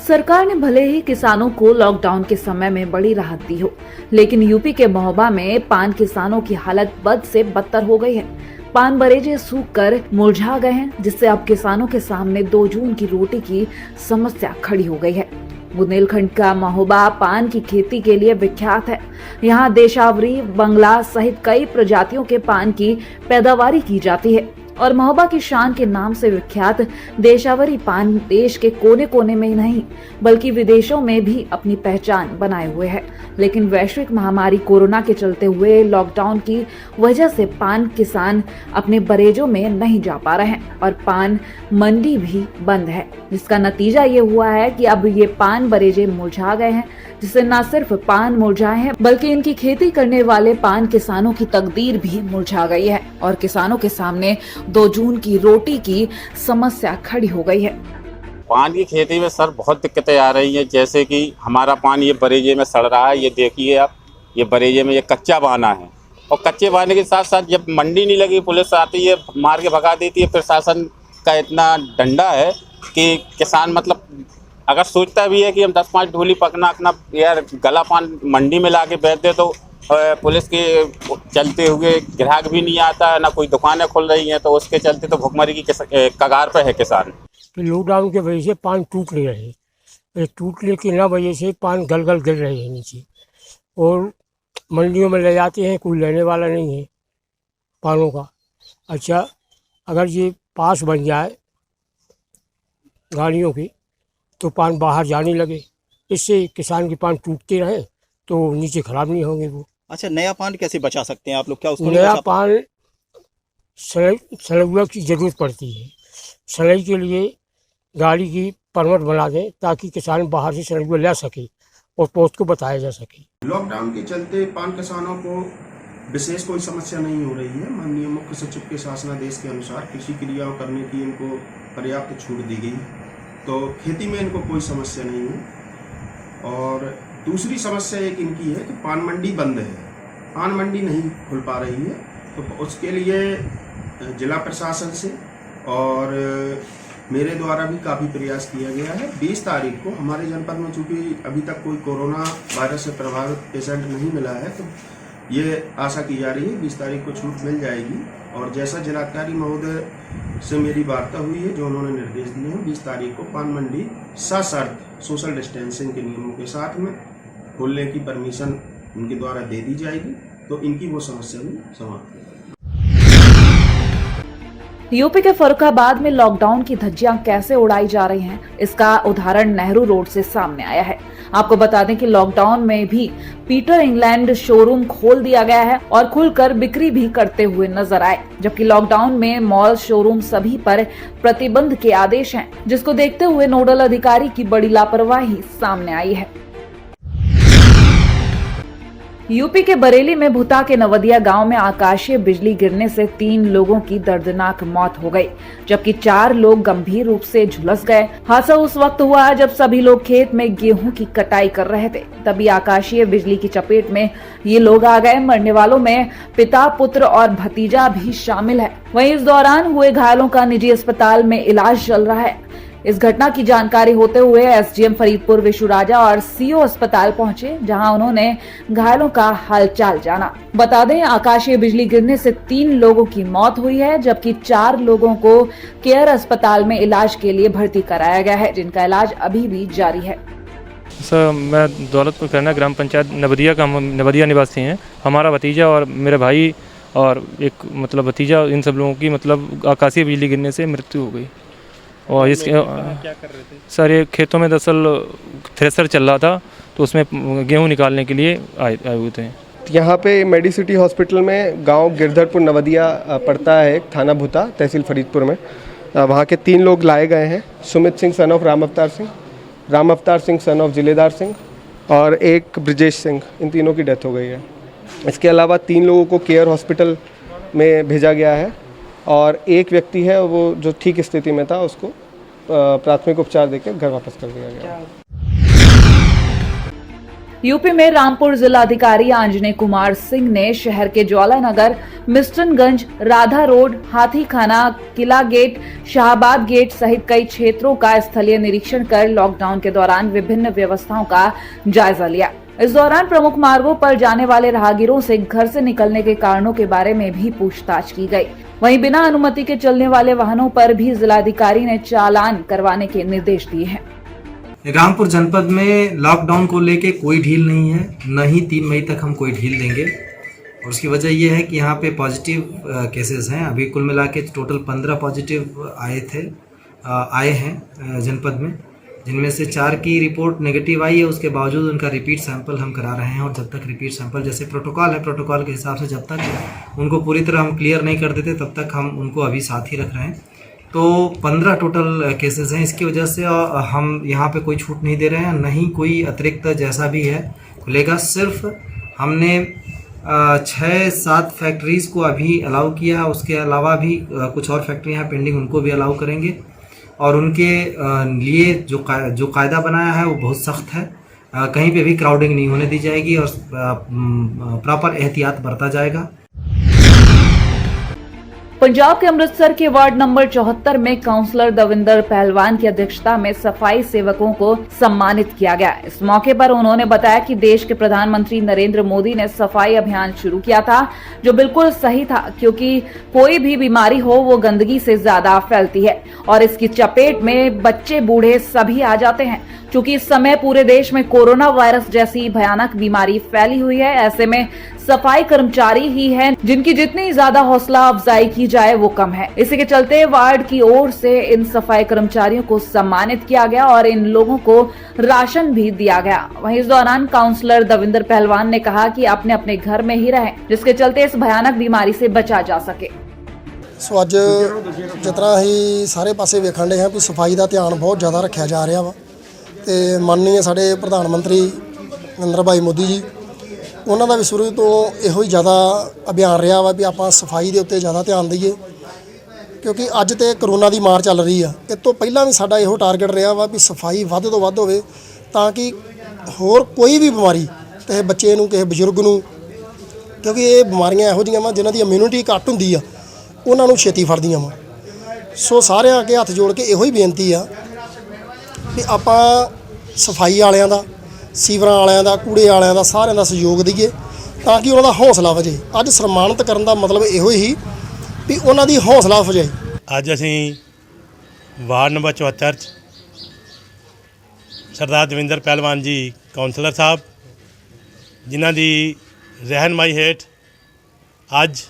सरकार ने भले ही किसानों को लॉकडाउन के समय में बड़ी राहत दी हो, लेकिन यूपी के महोबा में पान किसानों की हालत बद से बदतर हो गई है। पान बरेजे सूख कर मुरझा गए हैं, जिससे अब किसानों के सामने 2 जून की रोटी की समस्या खड़ी हो गई है। बुंदेलखंड का महोबा पान की खेती के लिए विख्यात है। यहाँ देशावरी, बंगला सहित कई प्रजातियों के पान की पैदावारी की जाती है और महोबा की शान के नाम से विख्यात देशावरी पान देश के कोने कोने में ही नहीं बल्कि विदेशों में भी अपनी पहचान बनाए हुए है। लेकिन वैश्विक महामारी कोरोना के चलते हुए लॉकडाउन की वजह से पान किसान अपने बरेजों में नहीं जा पा रहे हैं और पान मंडी भी बंद है, जिसका नतीजा ये हुआ है कि अब ये पान बरेजे मुरझा गए हैं, जिससे न सिर्फ पान मुरझाए हैं बल्कि इनकी खेती करने वाले पान किसानों की तकदीर भी मुरझा गई है और किसानों के सामने 2 जून की रोटी की समस्या खड़ी हो गई है। पान की खेती में सर बहुत दिक्कतें आ रही हैं, जैसे कि हमारा पान ये बरेजे में सड़ रहा है। ये देखिए आप, ये बरेजे में ये कच्चा बाना है और कच्चे बाने के साथ साथ जब मंडी नहीं लगी, पुलिस आती है मार के भगा देती है। प्रशासन का इतना डंडा है कि किसान मतलब अगर सोचता भी है कि हम 10-5 ढोली पकना अपना यार गला पान मंडी में ला के बेच दे तो पुलिस के चलते हुए ग्राहक भी नहीं आता है, ना कोई दुकानें खुल रही हैं, तो उसके चलते तो भुखमरी की कगार पे है किसान। लॉकडाउन की वजह से पान टूट नहीं रहे, टूटने की ना वजह से पान गल गल गिर रहे हैं नीचे और मंडियों में ले जाते हैं, कोई लेने वाला नहीं है पानों का। अच्छा, अगर ये पास बन जाए गाड़ियों की तो पान बाहर जाने लगे, इससे किसान के पान टूटते रहे तो नीचे खराब नहीं होंगे वो। अच्छा, नया पान कैसे बचा सकते हैं आप लोग? क्या उसको नया पान सलैया की ज़रूरत पड़ती है। सलाई के लिए गाड़ी की परमिट बना दें ताकि किसान बाहर से सलैया ले सके और पोस्ट को बताया जा सके। लॉकडाउन के चलते पान किसानों को विशेष कोई समस्या नहीं हो रही है। माननीय मुख्य सचिव के शासनादेश के अनुसार कृषि क्रियाओं करने की इनको पर्याप्त छूट दी गई, तो खेती में इनको कोई समस्या नहीं है। और दूसरी समस्या एक इनकी है कि पान मंडी बंद है, पान मंडी नहीं खुल पा रही है, तो उसके लिए जिला प्रशासन से और मेरे द्वारा भी काफ़ी प्रयास किया गया है। 20 तारीख को हमारे जनपद में चूँकि अभी तक कोई कोरोना वायरस से प्रभावित पेशेंट नहीं मिला है, तो ये आशा की जा रही है 20 तारीख को छूट मिल जाएगी। और जैसा जिलाधिकारी महोदय से मेरी वार्ता हुई है, जो उन्होंने निर्देश दिए हैं, 20 तारीख को पान मंडी सशर्त सोशल डिस्टेंसिंग के नियमों के साथ में खोलने की परमिशन उनके द्वारा दे दी जाएगी, तो इनकी वो समस्या भी समाप्त हो। यूपी के फर्रुखाबाद में लॉकडाउन की धज्जियां कैसे उड़ाई जा रही हैं, इसका उदाहरण नेहरू रोड से सामने आया है। आपको बता दें कि लॉकडाउन में भी पीटर इंग्लैंड शोरूम खोल दिया गया है और खुलकर बिक्री भी करते हुए नजर आए, जबकि लॉकडाउन में मॉल, शोरूम सभी पर प्रतिबंध के आदेश हैं, जिसको देखते हुए नोडल अधिकारी की बड़ी लापरवाही सामने आई है। यूपी के बरेली में भुता के नवदिया गांव में आकाशीय बिजली गिरने से 3 लोगों की दर्दनाक मौत हो गई, जबकि 4 लोग गंभीर रूप से झुलस गए। हादसा उस वक्त हुआ जब सभी लोग खेत में गेहूं की कटाई कर रहे थे, तभी आकाशीय बिजली की चपेट में ये लोग आ गए। मरने वालों में पिता, पुत्र और भतीजा भी शामिल है। वहीं इस दौरान हुए घायलों का निजी अस्पताल में इलाज चल रहा है। इस घटना की जानकारी होते हुए एसडीएम फरीदपुर विशु राजा और सीओ अस्पताल पहुंचे, जहां उन्होंने घायलों का हालचाल जाना। बता दें, आकाशीय बिजली गिरने से 3 लोगों की मौत हुई है, जबकि 4 लोगों को केयर अस्पताल में इलाज के लिए भर्ती कराया गया है, जिनका इलाज अभी भी जारी है। सर, मैं दौलतपुर करना ग्राम पंचायत नवदिया निवासी हैं। हमारा भतीजा और मेरे भाई और एक भतीजा, इन सब लोगों की आकाशीय बिजली गिरने से मृत्यु हो गई। और इसके क्या कर रहे थे सर? ये खेतों में दरअसल थ्रेसर चल रहा था, तो उसमें गेहूं निकालने के लिए आए हुए थे। यहाँ पे मेडिसिटी हॉस्पिटल में गांव गिरधरपुर नवदिया पड़ता है, थाना भुता, तहसील फरीदपुर में। वहाँ के 3 लोग लाए गए हैं। Sumit Singh son of Ram Avtar Singh son of जिलेदार Singh और एक ब्रिजेश सिंह, इन तीनों की डेथ हो गई है। इसके अलावा 3 लोगों को केयर हॉस्पिटल में भेजा गया है और एक व्यक्ति है वो जो ठीक स्थिति में था, उसको प्राथमिक उपचार देकर घर वापस कर दिया गया। यूपी में रामपुर जिलाधिकारी आंजनेय कुमार सिंह ने शहर के ज्वाला नगर, मिस्टनगंज, राधा रोड, हाथीखाना, किला गेट, शाहबाद गेट सहित कई क्षेत्रों का स्थलीय निरीक्षण कर लॉकडाउन के दौरान विभिन्न व्यवस्थाओं का जायजा लिया। इस दौरान प्रमुख मार्गों पर जाने वाले राहगीरों से घर से निकलने के कारणों के बारे में भी पूछताछ की गई। वहीं बिना अनुमति के चलने वाले वाहनों पर भी जिलाधिकारी ने चालान करवाने के निर्देश दिए हैं। रामपुर जनपद में लॉकडाउन को लेके कोई ढील नहीं है, न ही 3 मई तक हम कोई ढील देंगे। और उसकी वजह यह है कि यहाँ पे पॉजिटिव केसेस हैं। अभी कुल मिला के टोटल 15 पॉजिटिव आए हैं जनपद में, जिनमें से 4 की रिपोर्ट नेगेटिव आई है। उसके बावजूद उनका रिपीट सैंपल हम करा रहे हैं और जब तक रिपीट सैंपल जैसे प्रोटोकॉल है, प्रोटोकॉल के हिसाब से जब तक उनको पूरी तरह हम क्लियर नहीं कर देते तब तक हम उनको अभी साथ ही रख रहे हैं। तो 15 टोटल केसेस हैं। इसकी वजह से हम यहाँ पे कोई छूट नहीं दे रहे हैं, न ही कोई अतिरिक्त जैसा भी है खुलेगा। सिर्फ हमने 6-7 फैक्ट्रीज़ को अभी अलाउ किया, उसके अलावा भी कुछ और फैक्ट्रियाँ हैं पेंडिंग, उनको भी अलाउ करेंगे। और उनके लिए जो कायदा बनाया है वो बहुत सख्त है। कहीं पे भी क्राउडिंग नहीं होने दी जाएगी और प्रॉपर एहतियात बरता जाएगा। पंजाब के अमृतसर के वार्ड नंबर 74 में काउंसलर दविंदर पहलवान की अध्यक्षता में सफाई सेवकों को सम्मानित किया गया। इस मौके पर उन्होंने बताया कि देश के प्रधानमंत्री नरेंद्र मोदी ने सफाई अभियान शुरू किया था, जो बिल्कुल सही था, क्योंकि कोई भी बीमारी हो वो गंदगी से ज्यादा फैलती है और इसकी चपेट में बच्चे बूढ़े सभी आ जाते हैं। चूंकि इस समय पूरे देश में कोरोना वायरस जैसी भयानक बीमारी फैली हुई है, ऐसे में सफाई कर्मचारी ही हैं जिनकी जितनी ज्यादा हौसला अफजाई की जाए वो कम है। इसी के चलते वार्ड की ओर से इन सफाई कर्मचारियों को सम्मानित किया गया और इन लोगों को राशन भी दिया गया। वहीं इस दौरान काउंसलर दविंदर पहलवान ने कहा कि अपने अपने घर में ही रहें, जिसके चलते इस भयानक बीमारी से बचा जा सके। सो अज जितना ही सारे पासे वेखण डे हैं कि सफाई का ध्यान बहुत ज़्यादा रखा जा रहा वा, तो माननीय साडे प्रधानमंत्री नरेंद्र भाई मोदी जी उन्होंने भी शुरू तो यो ही ज़्यादा अभियान रहा वा भी आप सफाई के उत्ते ज़्यादा ध्यान दईए, क्योंकि अज तो करोना की मार चल रही है। इस तो पहला भी साडा यो टारगेट रहा वा भी सफाई वध तो वध होवे ताकि होर कोई भी बीमारी किसी बच्चे नूं किसी बजुर्ग नूं, क्योंकि ये बीमारियां इहो जिहियां वा जिन्हां दी इम्यूनिटी घट हुंदी आ उन्हां नूं छेती फड़दियां वा। सो सारे अगे हथ जोड़ के इहो ही बेनती आ भी आपां सफाई वालियां दा, सीवरां वालियां दा, कूड़े वालियां दा सारियां दा सहयोग दईए ताकि उन्हां दा हौसला वजे। अज सम्मानित करन दा मतलब इहो ही भी उन्हां दी हौसला अफजाई। अज असीं वार्ड नंबर 74 सरदार दविंदर पहलवान जी काउंसलर साहब जिन्हां दी रहनमाई हेठ अज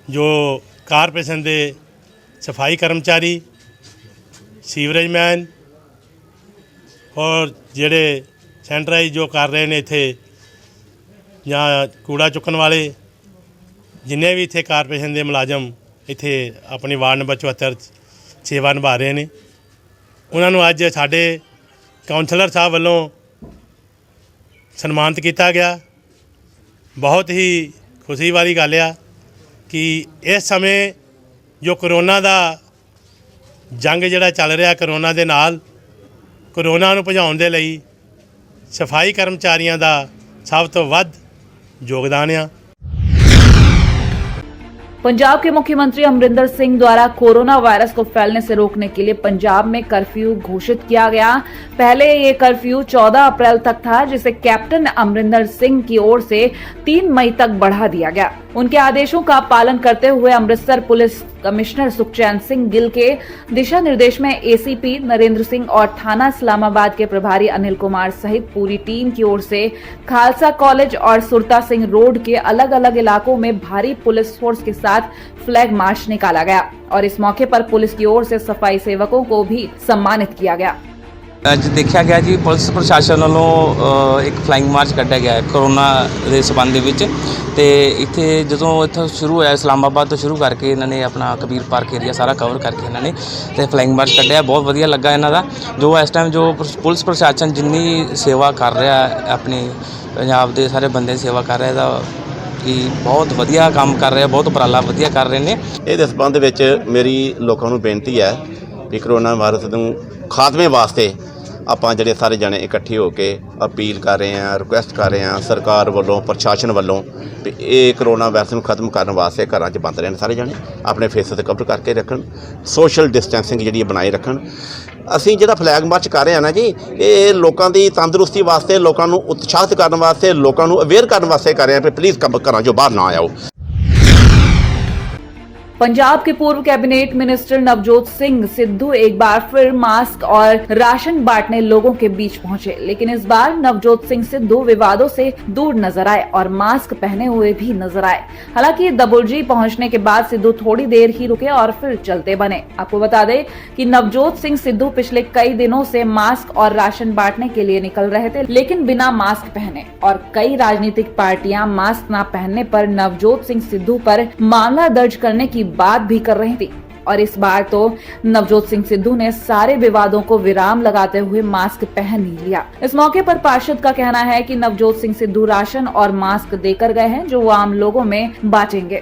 जो कारपोरेशन दे सफाई कर्मचारी, सीवरेज मैन और जेड़े सैनिटाइज जो कर रहे हैं इत्थे या कूड़ा चुकन वाले जिन्हें भी इत्थे कारपोरेशन के मुलाजम इत्थे अपनी वार्ड नंबर 74 सेवा निभा रहे हैं, उन्होंने अज साडे काउंसलर साहब वालों सन्मानित किया गया। बहुत ही खुशी वाली गल आ कि इस समय जो करोना का जंग जिहड़ा चल रहा करोना दे नाल, करोना नूं भजाउण दे लई सफाई कर्मचारियों का सब तो वध योगदान आ। पंजाब के मुख्यमंत्री अमरिंदर सिंह द्वारा कोरोना वायरस को फैलने से रोकने के लिए पंजाब में कर्फ्यू घोषित किया गया। पहले ये कर्फ्यू 14 अप्रैल तक था, जिसे कैप्टन अमरिंदर सिंह की ओर से 3 मई तक बढ़ा दिया गया। उनके आदेशों का पालन करते हुए अमृतसर पुलिस कमिश्नर सुखचैन सिंह गिल के दिशा निर्देश में एसीपी नरेंद्र सिंह और थाना इस्लामाबाद के प्रभारी अनिल कुमार सहित पूरी टीम की ओर से खालसा कॉलेज और सुरता सिंह रोड के अलग अलग इलाकों में भारी पुलिस फोर्स के साथ फ्लैग मार्च निकाला गया और इस मौके पर पुलिस की ओर से सफाई सेवकों को भी सम्मानित किया गया। अज देखा गया जी पुलिस प्रशासन वालों एक फ्लाइंग मार्च कढ़िया गया कोरोना के संबंध में। तो इत्थे जो इत्थों शुरू होया इस्लामाबाद तो शुरू करके इन्होंने अपना कबीर पार्क एरिया सारा कवर करके इन्होंने तो फ्लाइंग मार्च कढ़िया। बहुत वधिया लगा इन्हों का जो इस टाइम जो पुलिस प्रशासन जिन्नी सेवा कर रहा है अपने पंजाब के सारे बंदे सेवा कर रहा है कि बहुत वधिया काम कर रहे हैं, बहुत उपराला वधिया कर रहे हैं। इस संबंध में मेरी लोगों को बेनती है कि कोरोना वायरस को खात्मे वास्ते ਆਪਾਂ ਜਿਹੜੇ ਸਾਰੇ ਜਣੇ ਇਕੱਠੇ ਹੋ ਕੇ ਅਪੀਲ ਕਰ ਰਹੇ ਹਾਂ, ਰਿਕੁਐਸਟ ਕਰ ਰਹੇ ਹਾਂ ਸਰਕਾਰ ਵੱਲੋਂ, ਪ੍ਰਸ਼ਾਸਨ ਵੱਲੋਂ ਵੀ ਇਹ ਕਰੋਨਾ ਵਾਇਰਸ ਨੂੰ ਖਤਮ ਕਰਨ ਵਾਸਤੇ ਘਰਾਂ 'ਚ ਬੰਦ ਰਹਿਣ ਸਾਰੇ ਜਣੇ, ਆਪਣੇ ਫੇਸ ਤੇ ਕਵਰ ਕਰਕੇ ਰੱਖਣ, ਸੋਸ਼ਲ ਡਿਸਟੈਂਸਿੰਗ ਜਿਹੜੀ ਬਣਾਏ ਰੱਖਣ। ਅਸੀਂ ਜਿਹੜਾ ਫਲੈਗ ਮਾਰਚ ਕਰ ਰਹੇ ਹਾਂ ਨਾ ਜੀ, ਇਹ ਲੋਕਾਂ ਦੀ ਤੰਦਰੁਸਤੀ ਵਾਸਤੇ, ਲੋਕਾਂ ਨੂੰ ਉਤਸ਼ਾਹਿਤ ਕਰਨ ਵਾਸਤੇ, ਲੋਕਾਂ ਨੂੰ ਅਵੇਅਰ ਕਰਨ ਵਾਸਤੇ ਕਰ ਰਹੇ ਹਾਂ ਕਿ ਪਲੀਜ਼ ਘਰਾਂ 'ਚੋਂ ਬਾਹਰ ਨਾ ਆਓ। पंजाब के पूर्व कैबिनेट मिनिस्टर नवजोत सिंह सिद्धू एक बार फिर मास्क और राशन बांटने लोगों के बीच पहुंचे, लेकिन इस बार नवजोत सिंह सिद्धू विवादों से दूर नजर आए और मास्क पहने हुए भी नजर आए। हालांकि दबुलजी पहुंचने के बाद सिद्धू थोड़ी देर ही रुके और फिर चलते बने। आपको बता दें कि नवजोत सिंह सिद्धू पिछले कई दिनों से मास्क और राशन बांटने के लिए निकल रहे थे, लेकिन बिना मास्क पहने, और कई राजनीतिक पार्टियां मास्क न पहनने पर नवजोत सिंह सिद्धू पर मामला दर्ज करने की बात भी कर रही थी। और इस बार तो नवजोत सिंह सिद्धू ने सारे विवादों को विराम लगाते हुए मास्क पहन ही लिया। इस मौके पर पार्षद का कहना है कि नवजोत सिंह सिद्धू राशन और मास्क देकर गए हैं जो वो आम लोगों में बांटेंगे।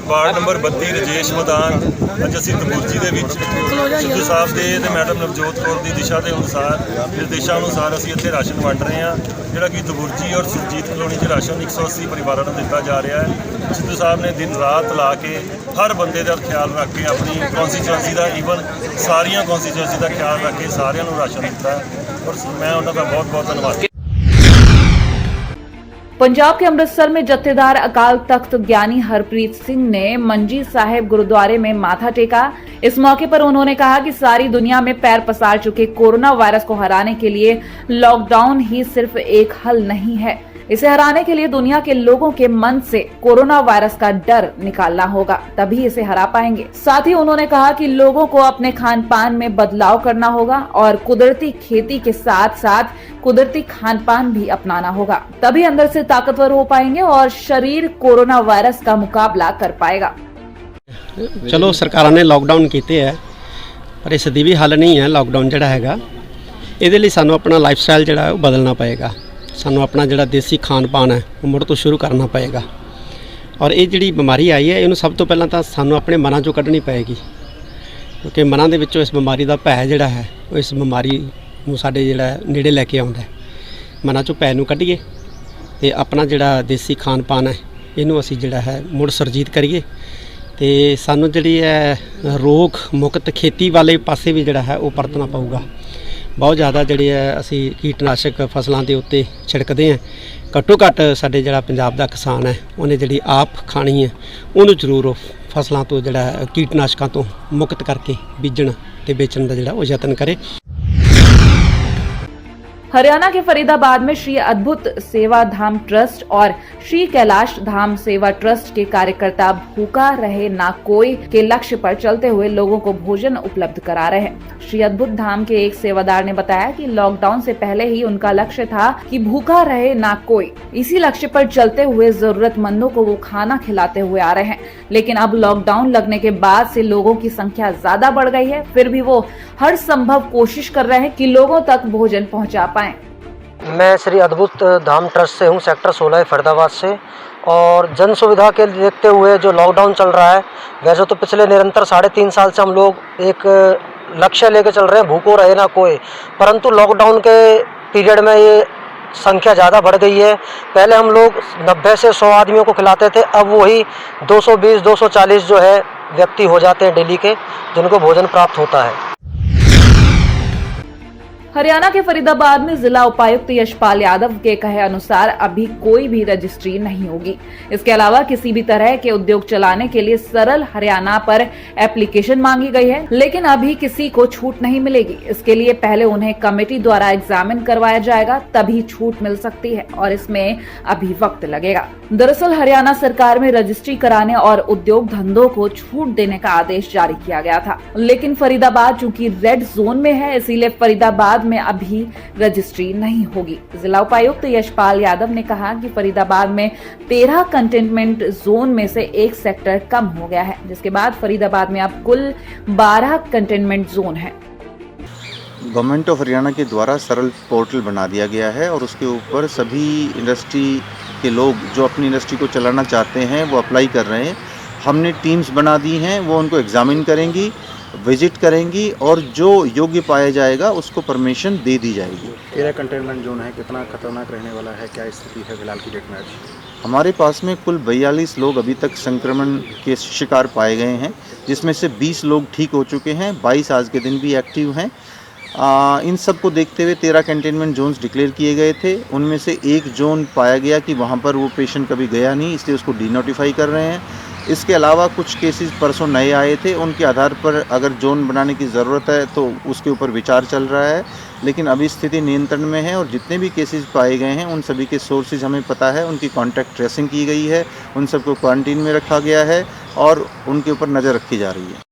वार्ड नंबर 32 रजेश मैदान अज असीं दबुलजी दे विच सिद्धू साहब दे ते मैडम नवजोत कौर दी दिशा के अनुसार, निर्देशा अनुसार असीं इत्थे राशन वंड रहे हैं, जिहड़ा कि दबुलजी और सुरजीत कलोनी च राशन 180 परिवारों को दिता जा रहा है। सिद्धू साहब ने दिन रात ला के हर बंदे का ख्याल रख के अपनी कॉन्स्टिट्यूएंसी का, ईवन सारिया कॉन्स्टिट्यूएंसी का ख्याल रख के सारिਆਂ ਨੂੰ राशन दिता है और मैं उन्होंने बहुत बहुत धन्यवाद। पंजाब के अमृतसर में जत्थेदार अकाल तख्त ज्ञानी हरप्रीत सिंह ने मंजी साहिब गुरुद्वारे में माथा टेका। इस मौके पर उन्होंने कहा कि सारी दुनिया में पैर पसार चुके कोरोना वायरस को हराने के लिए लॉकडाउन ही सिर्फ एक हल नहीं है। इसे हराने के लिए दुनिया के लोगों के मन से कोरोना वायरस का डर निकालना होगा, तभी इसे हरा पाएंगे। साथ ही उन्होंने कहा कि लोगों को अपने खान पान में बदलाव करना होगा और कुदरती खेती के साथ साथ कुदरती खान पान भी अपनाना होगा, तभी अंदर से ताकतवर हो पाएंगे और शरीर कोरोना वायरस का मुकाबला कर पाएगा। चलो सरकारों ने लॉकडाउन किए है, पर इस दी भी हल नहीं है लॉकडाउन जिहड़ा हैगा। इहदे लई सानू अपना लाइफ स्टाइल जिहड़ा है बदलना पएगा, सानू अपना जिहड़ा देसी खान पान है वो मुड़ तो शुरू करना पएगा। और ये जिहड़ी बीमारी आई है इहनूं सब तो पहलां तां सानू अपने मनां चों कढनी पएगी, क्योंकि मनां दे विचों इस बीमारी दा भै जिहड़ा है वो इस बीमारी नूं साडे जिहड़ा नेड़े लैके आउंदा है। मनां चों भै नूं कढीए ते अपना जिहड़ा देसी खान पान है इहनूं असीं जिहड़ा है मुड़ सुरजीत करिए ते सानू जिहड़ी है रोग मुक्त खेती वाले पासे भी जिहड़ा है वो परतना पऊगा। बहुत ज़्यादा जिहड़ी है असी कीटनाशक फसलों के उत्ते छिड़कते हैं, घट्टो घट्ट साडे जिहड़ा पंजाब दा किसान है उन्हें जिहड़ी आप खानी है उन्होंने जरूर फसलों तो जिहड़ा कीटनाशकों तो मुक्त करके बीजण ते बेचण दा जिहड़ा वो यतन करे। हरियाणा के फरीदाबाद में श्री अद्भुत सेवा धाम ट्रस्ट और श्री कैलाश धाम सेवा ट्रस्ट के कार्यकर्ता भूखा रहे ना कोई के लक्ष्य पर चलते हुए लोगों को भोजन उपलब्ध करा रहे हैं। श्री अद्भुत धाम के एक सेवादार ने बताया कि लॉकडाउन से पहले ही उनका लक्ष्य था कि भूखा रहे ना कोई। इसी लक्ष्य पर चलते हुए जरूरतमंदों को वो खाना खिलाते हुए आ रहे हैं, लेकिन अब लॉकडाउन लगने के बाद से लोगों की संख्या ज्यादा बढ़ गई है, फिर भी वो हर संभव कोशिश कर रहे हैं कि लोगों तक भोजन पहुंचा पाएं। मैं श्री अद्भुत धाम ट्रस्ट से हूँ, सेक्टर 16 फरीदाबाद से। और जन सुविधा के देखते हुए जो लॉकडाउन चल रहा है, वैसे तो पिछले निरंतर 3.5 साल से हम लोग एक लक्ष्य लेके चल रहे हैं, भूखो रहे ना कोई, परंतु लॉकडाउन के पीरियड में ये संख्या ज़्यादा बढ़ गई है। पहले हम लोग 90 से 100 आदमियों को खिलाते थे, अब वही 220-240 जो है व्यक्ति हो जाते हैं डेली के, जिनको भोजन प्राप्त होता है। हरियाणा के फरीदाबाद में जिला उपायुक्त यशपाल यादव के कहे अनुसार अभी कोई भी रजिस्ट्री नहीं होगी। इसके अलावा किसी भी तरह के उद्योग चलाने के लिए सरल हरियाणा पर एप्लीकेशन मांगी गई है, लेकिन अभी किसी को छूट नहीं मिलेगी। इसके लिए पहले उन्हें कमेटी द्वारा एग्जामिन करवाया जाएगा, तभी छूट मिल सकती है और इसमें अभी वक्त लगेगा। दरअसल हरियाणा सरकार में रजिस्ट्री कराने और उद्योग धंधों को छूट देने का आदेश जारी किया गया था, लेकिन फरीदाबाद चूंकि रेड जोन में है, इसीलिए फरीदाबाद में अभी रजिस्ट्री नहीं होगी। जिला उपायुक्त यशपाल यादव ने कहा कि फरीदाबाद में 13 कंटेनमेंट जोन में से एक सेक्टर कम हो गया है, जिसके बाद फरीदाबाद में अब कुल 12 कंटेनमेंट जोन है। गवर्नमेंट ऑफ हरियाणा के द्वारा सरल पोर्टल बना दिया गया है और उसके ऊपर सभी इंडस्ट्री के लोग जो अपनी इंडस्ट्री को चलाना चाहते हैं वो अप्लाई कर रहे हैं। हमने टीम्स बना दी हैं, वो उनको एग्जामिन करेंगी विजिट करेंगी और जो योग्य पाया जाएगा उसको परमिशन दे दी जाएगी। 13 कंटेनमेंट जोन है, कितना खतरनाक रहने वाला है, क्या स्थिति है फिलहाल की डेट में? हमारे पास में कुल 42 लोग अभी तक संक्रमण के शिकार पाए गए हैं, जिसमें से 20 लोग ठीक हो चुके हैं, 22 आज के दिन भी एक्टिव हैं। इन सब को देखते हुए 13 कंटेनमेंट जोन्स डिक्लेयर किए गए थे। उनमें से एक जोन पाया गया कि वहाँ पर वो पेशेंट कभी गया नहीं, इसलिए उसको डीनोटिफाई कर रहे हैं। इसके अलावा कुछ केसेस परसों नए आए थे, उनके आधार पर अगर जोन बनाने की ज़रूरत है तो उसके ऊपर विचार चल रहा है, लेकिन अभी स्थिति नियंत्रण में है और जितने भी केसेस पाए गए हैं उन सभी के सोर्सेज हमें पता है, उनकी कॉन्टैक्ट ट्रेसिंग की गई है, उन सबको क्वारंटीन में रखा गया है और उनके ऊपर नज़र रखी जा रही है।